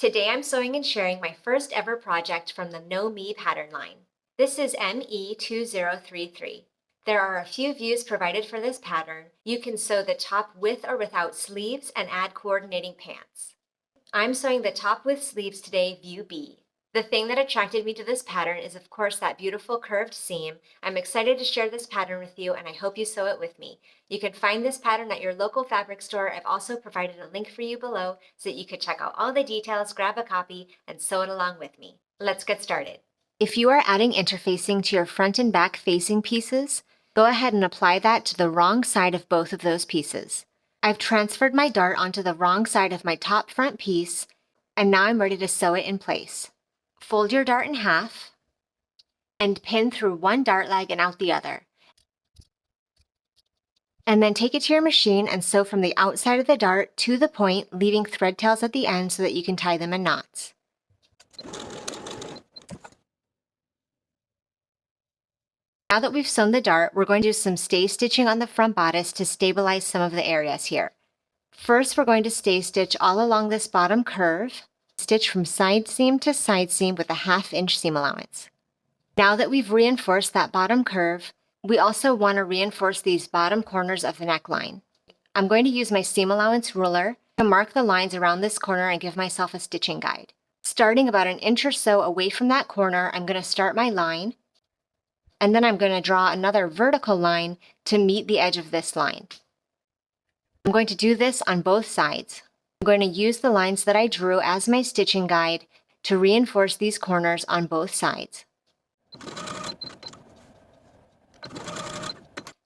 Today I'm sewing and sharing my first ever project from the No Me pattern line. This is ME2033. There are a few views provided for this pattern. You can sew the top with or without sleeves and add coordinating pants. I'm sewing the top with sleeves today, view B. The thing that attracted me to this pattern is of course that beautiful curved seam. I'm excited to share this pattern with you and I hope you sew it with me. You can find this pattern at your local fabric store. I've also provided a link for you below so that you could check out all the details, grab a copy, and sew it along with me. Let's get started. If you are adding interfacing to your front and back facing pieces, go ahead and apply that to the wrong side of both of those pieces. I've transferred my dart onto the wrong side of my top front piece, and now I'm ready to sew it in place. Fold your dart in half and pin through one dart leg and out the other. And then take it to your machine and sew from the outside of the dart to the point, leaving thread tails at the end so that you can tie them in knots. Now that we've sewn the dart, we're going to do some stay stitching on the front bodice to stabilize some of the areas here. First, we're going to stay stitch all along this bottom curve. Stitch from side seam to side seam with a 1/2 inch seam allowance. Now that we've reinforced that bottom curve, we also want to reinforce these bottom corners of the neckline. I'm going to use my seam allowance ruler to mark the lines around this corner and give myself a stitching guide. Starting about 1 inch or so away from that corner, I'm going to start my line, and then I'm going to draw another vertical line to meet the edge of this line. I'm going to do this on both sides. I'm going to use the lines that I drew as my stitching guide to reinforce these corners on both sides.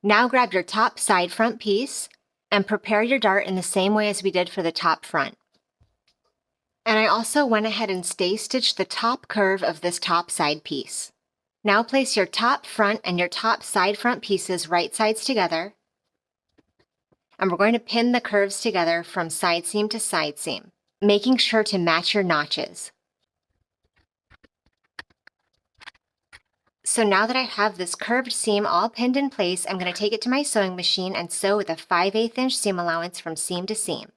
Now grab your top side front piece and prepare your dart in the same way as we did for the top front. And I also went ahead and stay stitched the top curve of this top side piece. Now place your top front and your top side front pieces right sides together. And we're going to pin the curves together from side seam to side seam, making sure to match your notches. So now that I have this curved seam all pinned in place, I'm going to take it to my sewing machine and sew with a 5/8 inch seam allowance from seam to seam.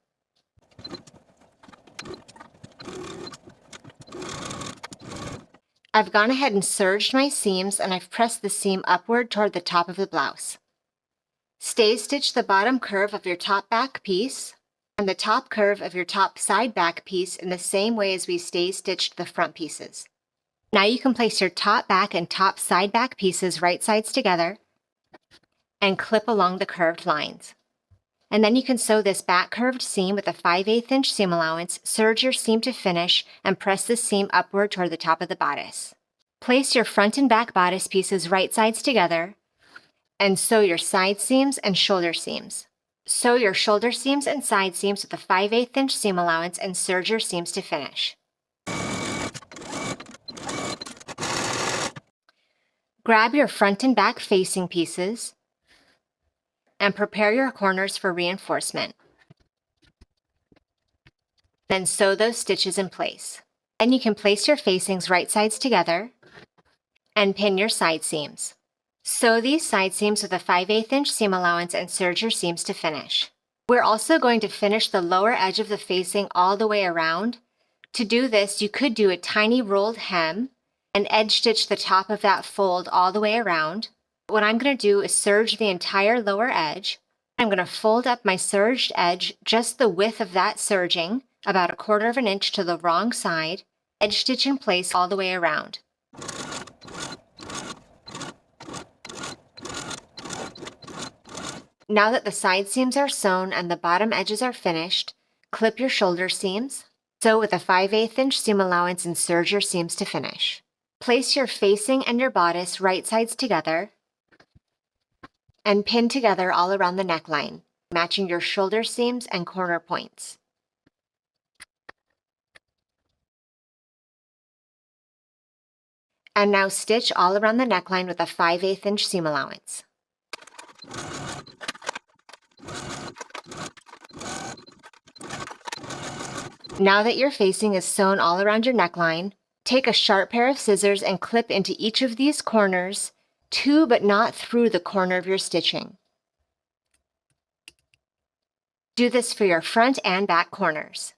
I've gone ahead and serged my seams and I've pressed the seam upward toward the top of the blouse. Stay stitch the bottom curve of your top back piece and the top curve of your top side back piece in the same way as we stay stitched the front pieces. Now you can place your top back and top side back pieces right sides together and clip along the curved lines. And then you can sew this back curved seam with a 5/8 inch seam allowance, serge your seam to finish, and press the seam upward toward the top of the bodice. Place your front and back bodice pieces right sides together and sew your side seams and shoulder seams. Sew your shoulder seams and side seams with a 5/8 inch seam allowance and serge your seams to finish. Grab your front and back facing pieces and prepare your corners for reinforcement. Then sew those stitches in place. Then you can place your facings right sides together and pin your side seams. Sew these side seams with a 5/8 inch seam allowance and serge your seams to finish. We're also going to finish the lower edge of the facing all the way around. To do this, you could do a tiny rolled hem and edge stitch the top of that fold all the way around. What I'm going to do is serge the entire lower edge. I'm going to fold up my serged edge just the width of that serging, about 1/4 inch to the wrong side, edge stitch in place all the way around. Now that the side seams are sewn and the bottom edges are finished, clip your shoulder seams, sew with a 5/8 inch seam allowance and serge your seams to finish. Place your facing and your bodice right sides together and pin together all around the neckline, matching your shoulder seams and corner points. And now stitch all around the neckline with a 5/8 inch seam allowance. Now that your facing is sewn all around your neckline, take a sharp pair of scissors and clip into each of these corners, to but not through the corner of your stitching. Do this for your front and back corners.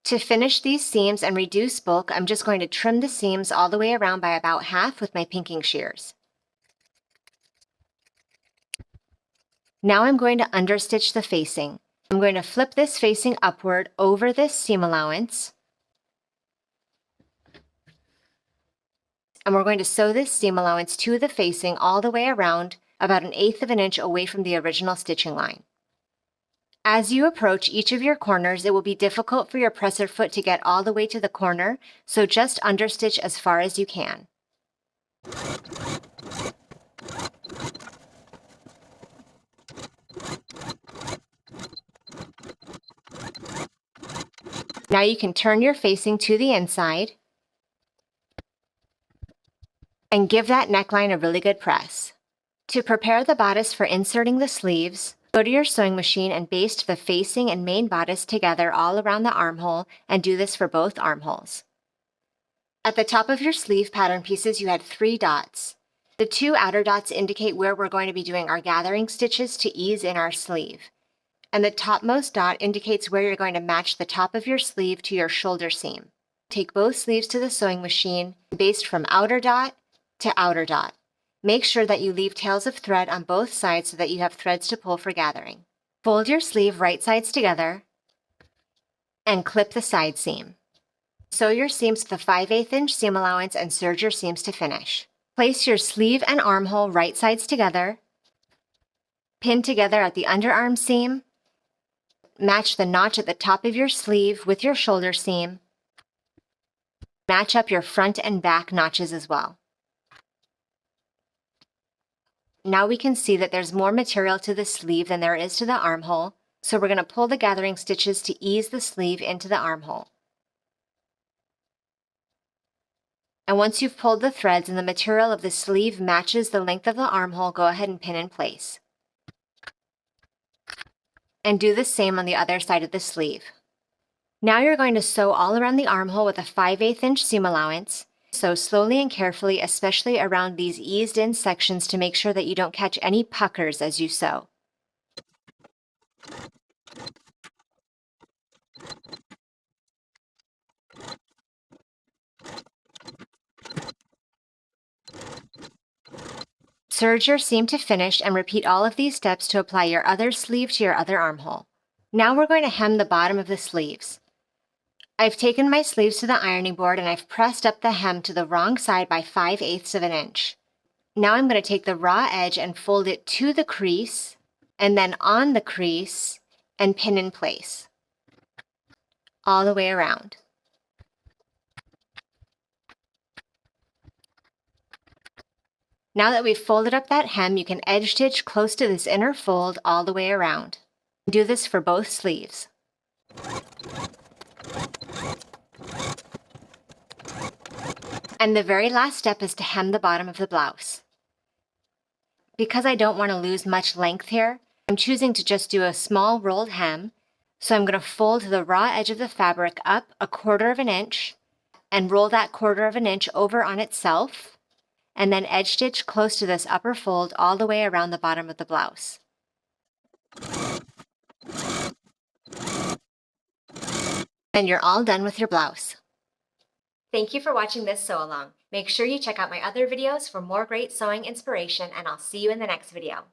To finish these seams and reduce bulk, I'm just going to trim the seams all the way around by about half with my pinking shears. Now I'm going to understitch the facing. I'm going to flip this facing upward over this seam allowance. And we're going to sew this seam allowance to the facing all the way around, about 1/8 of an inch away from the original stitching line. As you approach each of your corners, it will be difficult for your presser foot to get all the way to the corner, so just understitch as far as you can. Now you can turn your facing to the inside and give that neckline a really good press. To prepare the bodice for inserting the sleeves, go to your sewing machine and baste the facing and main bodice together all around the armhole, and do this for both armholes. At the top of your sleeve pattern pieces, you had 3 dots. The 2 outer dots indicate where we're going to be doing our gathering stitches to ease in our sleeve. And the topmost dot indicates where you're going to match the top of your sleeve to your shoulder seam. Take both sleeves to the sewing machine, baste from outer dot to outer dot. Make sure that you leave tails of thread on both sides so that you have threads to pull for gathering. Fold your sleeve right sides together and clip the side seam. Sew your seams with a 5/8 inch seam allowance and serge your seams to finish. Place your sleeve and armhole right sides together, pin together at the underarm seam, match the notch at the top of your sleeve with your shoulder seam, match up your front and back notches as well. Now we can see that there's more material to the sleeve than there is to the armhole, so we're going to pull the gathering stitches to ease the sleeve into the armhole. And once you've pulled the threads and the material of the sleeve matches the length of the armhole, go ahead and pin in place. And do the same on the other side of the sleeve. Now you're going to sew all around the armhole with a 5/8 inch seam allowance. Sew slowly and carefully, especially around these eased-in sections, to make sure that you don't catch any puckers as you sew. Serge your seam to finish and repeat all of these steps to apply your other sleeve to your other armhole. Now we're going to hem the bottom of the sleeves. I've taken my sleeves to the ironing board and I've pressed up the hem to the wrong side by 5/8 of an inch. Now I'm going to take the raw edge and fold it to the crease and then on the crease and pin in place all the way around. Now that we've folded up that hem, you can edge stitch close to this inner fold all the way around. Do this for both sleeves. And the very last step is to hem the bottom of the blouse. Because I don't want to lose much length here, I'm choosing to just do a small rolled hem. So I'm going to fold the raw edge of the fabric up 1/4 of an inch and roll that 1/4 of an inch over on itself, and then edge stitch close to this upper fold all the way around the bottom of the blouse. And you're all done with your blouse. Thank you for watching this sew along. Make sure you check out my other videos for more great sewing inspiration, and I'll see you in the next video.